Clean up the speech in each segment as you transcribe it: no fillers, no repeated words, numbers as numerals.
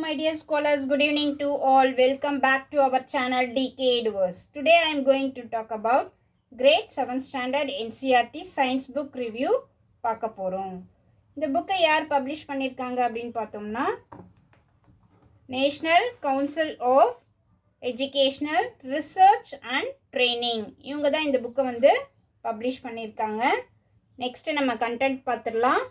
my dear scholars. Good evening to all. Welcome back to our channel DK Edverse. Today I am going to talk about grade 7th standard NCERT science book review பார்க்க போறோம். இந்த புக்கை யார் publish பண்ணிருக்காங்க அப்படினு பார்த்தோம்னா National Council of Educational Research and Training. இவங்க தான் இந்த புக்கை வந்து பப்ளிஷ் பண்ணிருக்காங்க. நெக்ஸ்ட் நம்ம கண்டென்ட் பார்த்துடலாம்.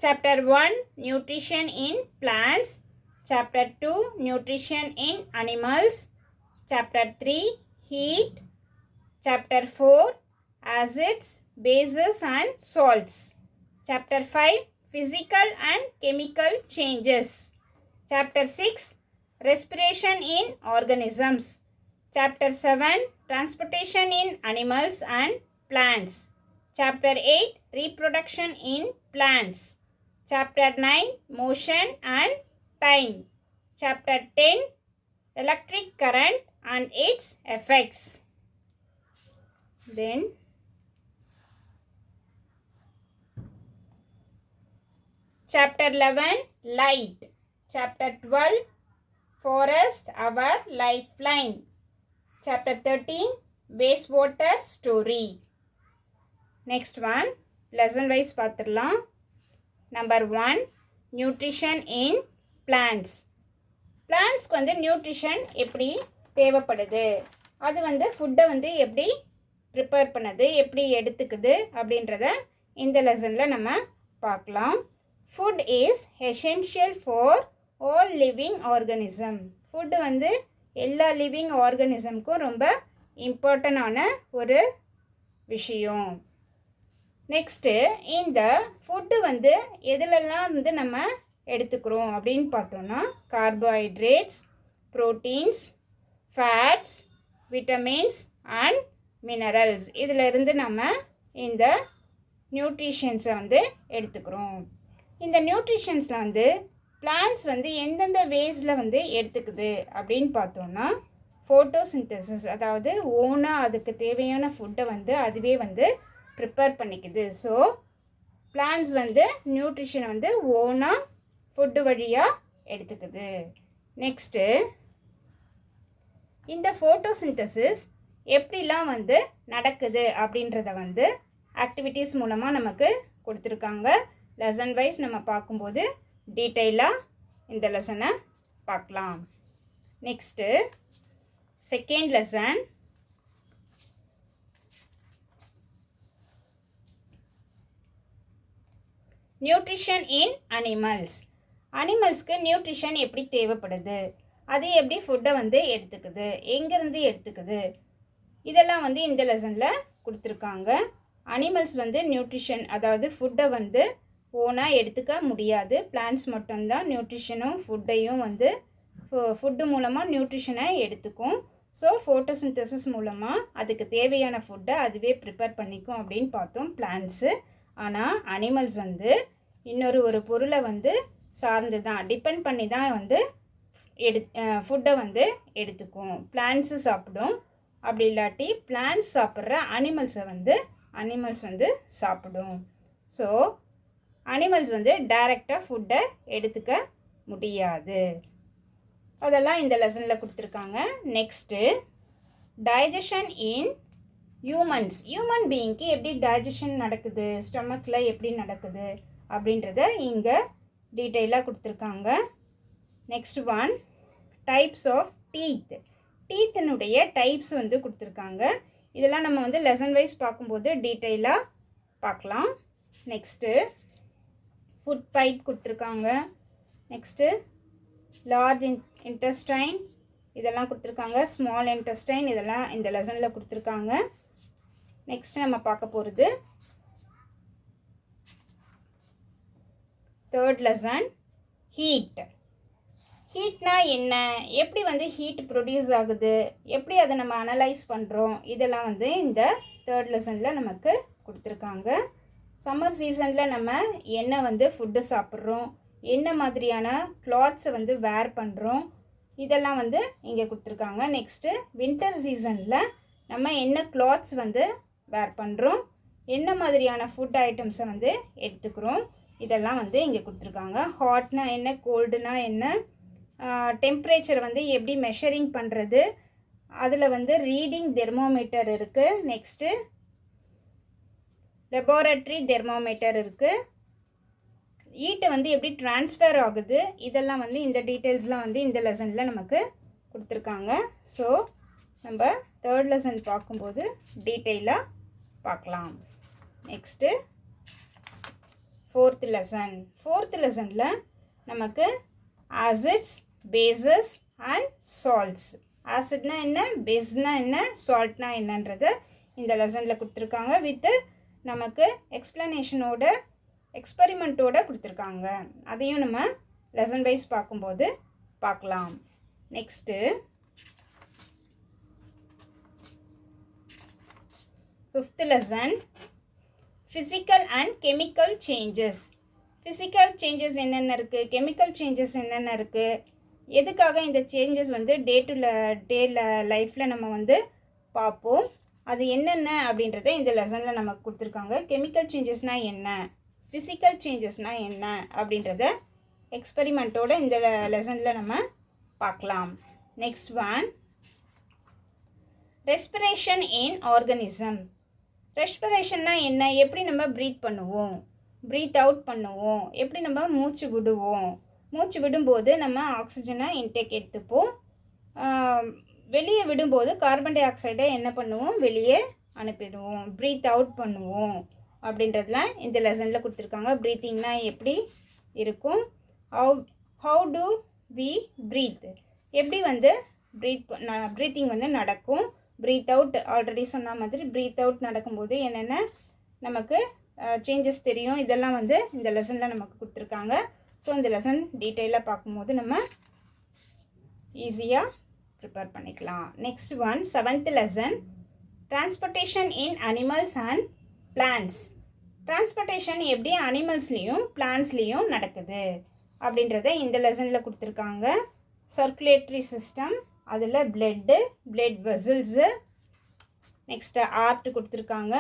Chapter 1 Nutrition in Plants, Chapter 2 Nutrition in Animals, Chapter 3 Heat, Chapter 4 Acids, Bases and Salts, Chapter 5 Physical and Chemical Changes, Chapter 6 Respiration in Organisms, Chapter 7 Transportation in Animals and Plants, Chapter 8 Reproduction in Plants, Chapter 9 Motion and Time, Chapter 10 Electric Current and its Effects. Then Chapter 11 Light, Chapter 12 Forest Our Lifeline, Chapter 13 Wastewater Story. Next one lesson wise பார்த்துடலாம். Number 1 Nutrition in Plants. பிளான்ஸ்க்கு வந்து nutrition எப்படி தேவைப்படுது, அது வந்து ஃபுட்டை வந்து எப்படி prepare பண்ணுது, எப்படி எடுத்துக்குது அப்படின்றத இந்த லெசனில் நம்ம பார்க்கலாம். Food is essential for all living organism. Food வந்து எல்லா லிவிங் ஆர்கனிசம்க்கும் ரொம்ப இம்பார்ட்டண்டான ஒரு விஷயம். நெக்ஸ்ட்டு இந்த ஃபுட்டு வந்து எதுலெல்லாம் வந்து நம்ம எடுத்துக்கிறோம் அப்படின்னு பார்த்தோன்னா carbohydrates, proteins, fats, vitamins and minerals, இதில் இருந்து நம்ம இந்த நியூட்ரிஷன்ஸை வந்து எடுத்துக்கிறோம். இந்த நியூட்ரிஷன்ஸில் வந்து பிளான்ட்ஸ் வந்து எந்தெந்த வேஸில் வந்து எடுத்துக்குது அப்படின்னு பார்த்தோன்னா ஃபோட்டோசிந்தசிஸ், அதாவது ஓனாக அதுக்கு தேவையான ஃபுட்டை வந்து அதுவே வந்து ப்ரிப்பேர் பண்ணிக்குது. ஸோ பிளான்ட்ஸ் வந்து நியூட்ரிஷன் வந்து ஓனாக ஃபுட்டு வழியாக எடுத்துக்குது. நெக்ஸ்ட்டு இந்த ஃபோட்டோசிந்தசிஸ் எப்படிலாம் வந்து நடக்குது அப்படின்றத வந்து ஆக்டிவிட்டீஸ் மூலமாக நமக்கு கொடுத்துருக்காங்க. லெசன் வைஸ் நம்ம பார்க்கும்போது டீட்டெயிலாக இந்த லெசனை பார்க்கலாம். Next second lesson nutrition in animals. அனிமல்ஸ்க்கு நியூட்ரிஷன் எப்படி தேவைப்படுது, அது எப்படி ஃபுட்டை வந்து எடுத்துக்குது, எங்கேருந்து எடுத்துக்குது, இதெல்லாம் வந்து இந்த லெசனில் கொடுத்துருக்காங்க. அனிமல்ஸ் வந்து நியூட்ரிஷன், அதாவது ஃபுட்டை வந்து ஓனாக எடுத்துக்க முடியாது. பிளான்ட்ஸ் மட்டும்தான் நியூட்ரிஷனும் ஃபுட்டையும் வந்து ஃபுட்டு மூலமாக நியூட்ரிஷனை எடுத்துக்கும். ஸோ ஃபோட்டோசிந்தசிஸ் மூலமாக அதுக்கு தேவையான ஃபுட்டை அதுவே ப்ரிப்பேர் பண்ணிக்கும் அப்படின்னு பார்த்தோம் பிளான்ட்ஸு. ஆனால் அனிமல்ஸ் வந்து ஒரு பொருளை வந்து சார்ந்து தான், டிபெண்ட் பண்ணி தான் வந்து ஃபுட்டை வந்து எடுத்துக்கும். பிளான்ட்ஸு சாப்பிடும், அப்படி இல்லாட்டி பிளான்ட்ஸ் சாப்பிட்ற அனிமல்ஸ் வந்து சாப்பிடும். ஸோ அனிமல்ஸ் வந்து டைரெக்டாக ஃபுட்டை எடுத்துக்க முடியாது. அதெல்லாம் இந்த லெசனில் கொடுத்துருக்காங்க. Next digestion in humans. Human பீயிங்க்கு எப்படி டைஜஷன் நடக்குது, ஸ்டொமக்கில் எப்படி நடக்குது அப்படின்றத இங்கே டீட்டெயிலாக கொடுத்துருக்காங்க. Next one types of teeth. டீத்தினுடைய டைப்ஸ் வந்து கொடுத்துருக்காங்க. இதெல்லாம் நம்ம வந்து லெசன் வைஸ் பார்க்கும்போது டீட்டெயிலாக பார்க்கலாம். நெக்ஸ்ட்டு ஃபுட் பைப் கொடுத்துருக்காங்க. நெக்ஸ்ட்டு லார்ஜ் இன்டெஸ்டைன் இதெல்லாம் கொடுத்துருக்காங்க. ஸ்மால் இன்டெஸ்டைன் இதெல்லாம் இந்த லெசனில் கொடுத்துருக்காங்க. நெக்ஸ்ட் நம்ம பார்க்க போகிறது தேர்ட் லெசன் ஹீட். ஹீட்னா என்ன, எப்படி வந்து ஹீட் ப்ரொடியூஸ் ஆகுது, எப்படி அதை நம்ம அனலைஸ் பண்ணுறோம், இதெல்லாம் வந்து இந்த தேர்ட் லெசனில் நமக்கு கொடுத்துருக்காங்க. சம்மர் சீசனில் நம்ம என்ன வந்து ஃபுட்டு சாப்பிட்றோம், என்ன மாதிரியான கிளாத்ஸை வந்து வேர் பண்ணுறோம், இதெல்லாம் வந்து இங்கே கொடுத்துருக்காங்க. நெக்ஸ்ட்டு வின்டர் சீசனில் நம்ம என்ன கிளாத்ஸ் வந்து வேர் பண்ணுறோம், என்ன மாதிரியான ஃபுட் ஐட்டம்ஸை வந்து எடுத்துக்கிறோம், இதெல்லாம் வந்து இங்கே கொடுத்துருக்காங்க. ஹாட்னா என்ன, கோல்டுனா என்ன, டெம்பரேச்சர் வந்து எப்படி மெஷரிங் பண்ணுறது, அதில் வந்து ரீடிங் தெர்மோமீட்டர் இருக்குது. நெக்ஸ்ட்டு லெபார்ட்ரி தெர்மோமீட்டர் இருக்குது. ஹீட்டு வந்து எப்படி ட்ரான்ஸ்ஃபர் ஆகுது, இதெல்லாம் வந்து இந்த டீட்டெயில்ஸ்லாம் வந்து இந்த லெசனில் நமக்கு கொடுத்துருக்காங்க. ஸோ நம்ம தேர்ட் லெசன் பார்க்கும்போது டீட்டெயிலாக பார்க்கலாம். நெக்ஸ்ட்டு ஃபோர்த் லெசனில் நமக்கு ஆசிட்ஸ், பேசஸ் அண்ட் சால்ட்ஸ். ஆசிட்னா என்ன, பேஸ்னா என்ன, சால்ட்னா என்னன்றதை இந்த லெசனில் கொடுத்துருக்காங்க. வித்து நமக்கு எக்ஸ்ப்ளனேஷனோட எக்ஸ்பெரிமெண்ட்டோட கொடுத்துருக்காங்க. அதையும் நம்ம லெசன் வைஸ் பார்க்கும்போது பார்க்கலாம். Next fifth lesson physical and chemical changes. Physical changes என்னென்ன இருக்குது, கெமிக்கல் சேஞ்சஸ் என்னென்ன இருக்குது, எதுக்காக இந்த சேஞ்சஸ் வந்து டே லைஃப்பில் நம்ம வந்து பார்ப்போம், அது என்னென்ன அப்படின்றத இந்த லெசனில் நமக்கு கொடுத்துருக்காங்க. கெமிக்கல் சேஞ்சஸ்னால் என்ன, ஃபிசிக்கல் சேஞ்சஸ்னால் என்ன அப்படின்றத எக்ஸ்பெரிமெண்ட்டோட இந்த லெசனில் நம்ம பார்க்கலாம். நெக்ஸ்ட் ஒன், ரெஸ்பிரேஷன் இன் ஆர்கனிசம். ரெஸ்பிரேஷன்னா என்ன, எப்படி நம்ம ப்ரீத் பண்ணுவோம், ப்ரீத் அவுட் பண்ணுவோம், எப்படி நம்ம மூச்சு விடுவோம், மூச்சு விடும்போது நம்ம ஆக்சிஜனை இன்டேக் எடுத்துப்போம், வெளியே விடும்போது கார்பன் டை ஆக்சைடை என்ன பண்ணுவோம், வெளியே அனுப்பிடுவோம், ப்ரீத் அவுட் பண்ணுவோம் அப்படின்றதுலாம் இந்த லெசனில் கொடுத்துருக்காங்க. ப்ரீத்திங்னா எப்படி இருக்கும், ஹவு டு வி ப்ரீத், எப்படி வந்து ப்ரீத்திங் வந்து நடக்கும், ப்ரீத் அவுட் ஆல்ரெடி சொன்ன மாதிரி ப்ரீத் அவுட் நடக்கும்போது என்னென்ன நமக்கு சேஞ்சஸ் தெரியும், இதெல்லாம் வந்து இந்த லெசனில் நமக்கு கொடுத்துருக்காங்க. ஸோ இந்த லெசன் டீட்டெயிலாக பார்க்கும்போது நம்ம ஈஸியாக ப்ரிப்பேர் பண்ணிக்கலாம். Next one, seventh lesson, transportation in animals and plants. Transportation எப்படி அனிமல்ஸ்லேயும் பிளான்ட்ஸ்லேயும் நடக்குது அப்படின்றத இந்த லெசனில் கொடுத்துருக்காங்க. சர்க்குலேட்டரி சிஸ்டம், அதில் பிளட் வெசல்ஸு, நெக்ஸ்ட்டு ஆர்ட் கொடுத்துருக்காங்க.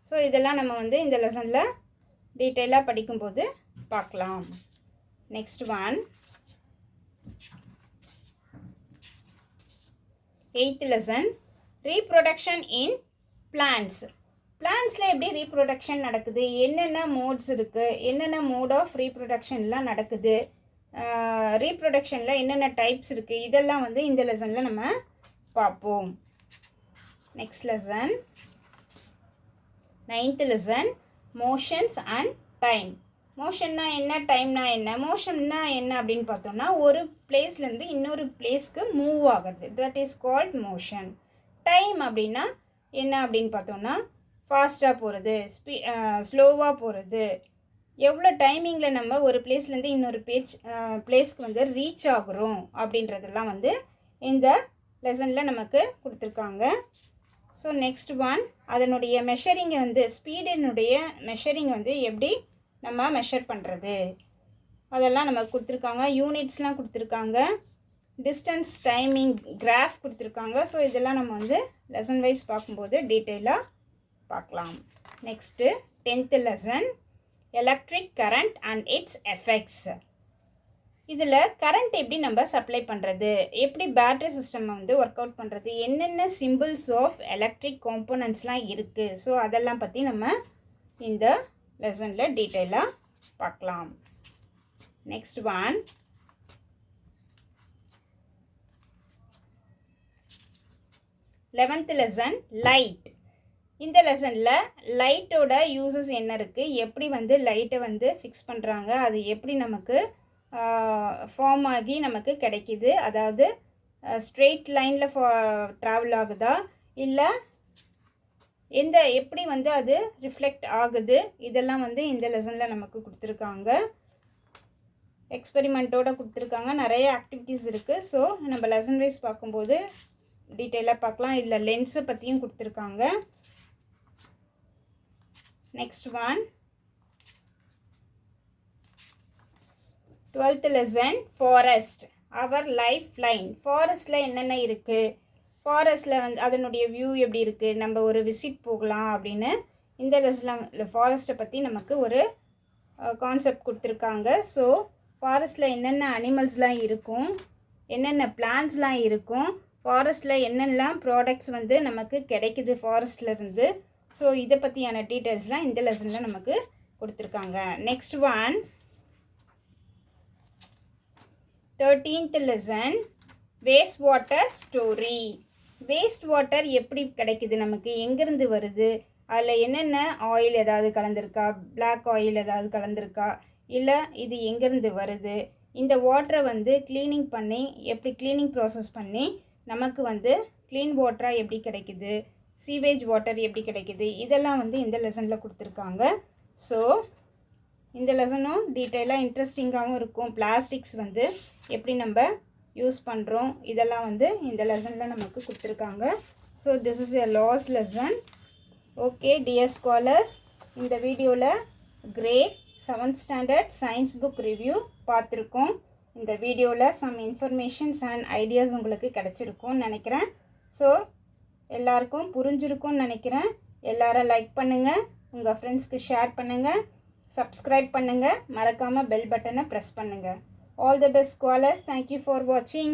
ஸோ இதெல்லாம் நம்ம வந்து இந்த லெசனில் டீட்டெயிலாக படிக்கும்போது பார்க்கலாம். Next one, eighth lesson, reproduction in plants. பிளான்ட்ஸில் எப்படி ரீப்ரொடக்ஷன் நடக்குது, என்னென்ன மோட்ஸ் இருக்குது, என்னென்ன மோட் ஆஃப் ரீப்ரொடக்ஷன்லாம் நடக்குது, ரீப்ரொடக்ஷனில் என்னென்ன டைப்ஸ் இருக்குது, இதெல்லாம் வந்து இந்த லெசனில் நம்ம பார்ப்போம். Next lesson, ninth lesson, motions and time. மோஷன்னா என்ன, டைம்னா என்ன. மோஷன்னா என்ன அப்படின்னு பார்த்தோம்னா ஒரு பிளேஸ்லேருந்து இன்னொரு பிளேஸ்க்கு மூவ் ஆகுது, that is called motion. Time அப்படின்னா என்ன அப்படின்னு பார்த்தோம்னா ஃபாஸ்ட்டாக போகிறது, ஸ்லோவாக போகிறது, எவ்வளோ டைமிங்கில் நம்ம ஒரு பிளேஸ்லேருந்து இன்னொரு பிளேஸ்க்கு வந்து ரீச் ஆகுறோம் அப்படின்றதெல்லாம் வந்து இந்த லெசனில் நமக்கு கொடுத்துருக்காங்க. ஸோ நெக்ஸ்ட் ஒன், அதனுடைய மெஷரிங்கை வந்து ஸ்பீடினுடைய மெஷரிங் வந்து எப்படி நம்ம மெஷர் பண்ணுறது அதெல்லாம் நமக்கு கொடுத்துருக்காங்க. யூனிட்ஸ்லாம் கொடுத்துருக்காங்க, டிஸ்டன்ஸ், டைமிங், கிராஃப் கொடுத்துருக்காங்க. ஸோ இதெல்லாம் நம்ம வந்து லெசன் வைஸ் பார்க்கும்போது டீட்டெயிலாக பார்க்கலாம். Next 10th lesson, electric current and it's effects. இதில் கரண்ட் எப்படி நம்ம சப்ளை பண்ணுறது, எப்படி பேட்டரி சிஸ்டம் வந்து ஒர்க் அவுட் பண்ணுறது, என்னென்ன சிம்பிள்ஸ் ஆஃப் எலக்ட்ரிக் காம்போனன்ட்ஸ்லாம் இருக்குது, ஸோ அதெல்லாம் பற்றி நம்ம இந்த லெசனில் டீட்டெயிலாக பார்க்கலாம். Next one, 11th lesson, light. இந்த லெசனில் லைட்டோட யூசஸ் என்ன இருக்குது, எப்படி வந்து லைட்டை வந்து ஃபிக்ஸ் பண்ணுறாங்க, அது எப்படி நமக்கு ஃபார்ம் ஆகி நமக்கு கிடைக்கிது, அதாவது ஸ்ட்ரெயிட் லைனில் ட்ராவல் ஆகுதா இல்லை எப்படி வந்து அது ரிஃப்ளெக்ட் ஆகுது, இதெல்லாம் வந்து இந்த லெசனில் நமக்கு கொடுத்துருக்காங்க. எக்ஸ்பெரிமெண்ட்டோடு கொடுத்துருக்காங்க, நிறைய ஆக்டிவிட்டீஸ் இருக்குது. ஸோ நம்ம லெசன் வைஸ் பார்க்கும்போது டீட்டெயிலாக பார்க்கலாம். இதில் லென்ஸை பற்றியும் கொடுத்துருக்காங்க. Next one, 12th lesson, forest, our lifeline. ஃபாரஸ்ட்டில் என்னென்ன இருக்குது, ஃபாரஸ்ட்டில் வந்து அதனுடைய வியூ எப்படி இருக்குது, நம்ம ஒரு விசிட் போகலாம் அப்படின்னு இந்த லெசனில் ஃபாரஸ்ட்டை பற்றி நமக்கு ஒரு கான்செப்ட் கொடுத்துருக்காங்க. ஸோ ஃபாரஸ்ட்டில் என்னென்ன அனிமல்ஸ்லாம் இருக்கும், என்னென்ன பிளான்ட்ஸ்லாம் இருக்கும், ஃபாரஸ்ட்டில் என்னெல்லாம் ப்ராடக்ட்ஸ் வந்து நமக்கு கிடைக்குது ஃபாரஸ்ட்லேருந்து. ஸோ இதை பற்றியான டீட்டெயில்ஸ்லாம் இந்த லெசனில் நமக்கு கொடுத்துருக்காங்க. Next one 13th lesson waste water story. Waste water எப்படி கிடைக்குது, நமக்கு எங்கேருந்து வருது, அதில் என்னென்ன ஆயில் ஏதாவது கலந்துருக்கா, பிளாக் ஆயில் ஏதாவது கலந்துருக்கா, இல்லை இது எங்கேருந்து வருது, இந்த வாட்டரை வந்து க்ளீனிங் பண்ணி எப்படி க்ளீனிங் ப்ராசஸ் பண்ணி நமக்கு வந்து க்ளீன் வாட்டராக எப்படி கிடைக்குது, சீவேஜ் வாட்டர் எப்படி கிடைக்குது, இதெல்லாம் வந்து இந்த லெசனில் கொடுத்துருக்காங்க. ஸோ இந்த லெசனும் டீட்டெயிலாக இன்ட்ரெஸ்டிங்காகவும் இருக்கும். பிளாஸ்டிக்ஸ் வந்து எப்படி நம்ம யூஸ் பண்ணுறோம், இதெல்லாம் வந்து இந்த லெசனில் நமக்கு கொடுத்துருக்காங்க. So this is a last lesson. Okay dear scholars, இந்த வீடியோவில் grade 7th standard science book review பார்த்துருக்கோம். இந்த வீடியோவில் சம் இன்ஃபர்மேஷன்ஸ் அண்ட் ஐடியாஸ் உங்களுக்கு கிடச்சிருக்கும்னு நினைக்கிறேன். ஸோ எல்லாருக்கும் புரிஞ்சிருக்கும்னு நினைக்கிறேன். எல்லாரும் லைக் பண்ணுங்கள், உங்கள் ஃப்ரெண்ட்ஸ்க்கு ஷேர் பண்ணுங்கள், சப்ஸ்கிரைப் பண்ணுங்கள், மறக்காமல் பெல் பட்டனை ப்ரெஸ் பண்ணுங்கள். All the best scholars. Thank you for watching.